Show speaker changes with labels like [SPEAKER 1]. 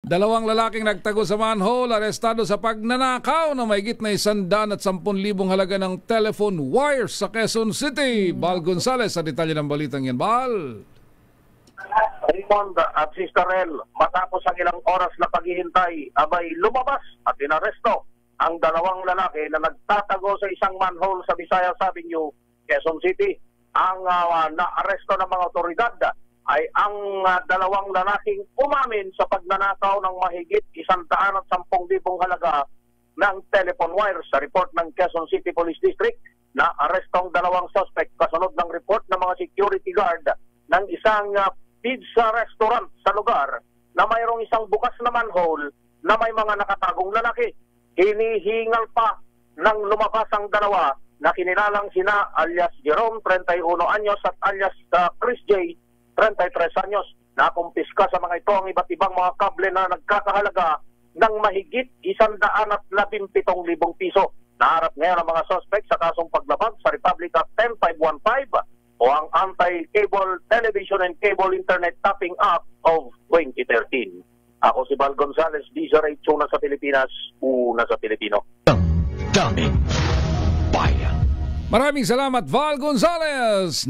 [SPEAKER 1] Dalawang lalaking nagtago sa manhole, arestado sa pagnanakaw na mahigit na 110,000 halaga ng telephone wires sa Quezon City. Bal Gonzales sa detalye ng balitang yan. Bal!
[SPEAKER 2] Raymond at Sister El, matapos ang ilang oras na paghihintay, abay lumabas at inaresto ang dalawang lalaki na nagtatago sa isang manhole sa Visayas Avenue, Quezon City. Ang naaresto ng mga otoridad ay ang dalawang lalaking umamin sa pagnanakaw ng mahigit 110,000 halaga ng telephone wires. Sa report ng Quezon City Police District, na arestong dalawang suspect kasunod ng report ng mga security guard ng isang pizza restaurant sa lugar na mayroong isang bukas na manhole na may mga nakatagong lalaki. Hinihingal pa ng lumabas ang dalawa na kinilalang sina alias Jerome, 31 anyos at alias Chris J, 33 anyos. Nakumpiska sa mga ito ang iba't ibang mga kable na nagkakahalaga ng mahigit 117,000 piso. Naharap ngayon ang mga suspect sa kasong paglabag sa Republic Act 10515 o ang Anti-Cable Television and Cable Internet Tapping Act of 2013. Ako si Bal Gonzales, DZRH, una sa Pilipinas, una sa Pilipino.
[SPEAKER 1] Maraming salamat, Val Gonzales!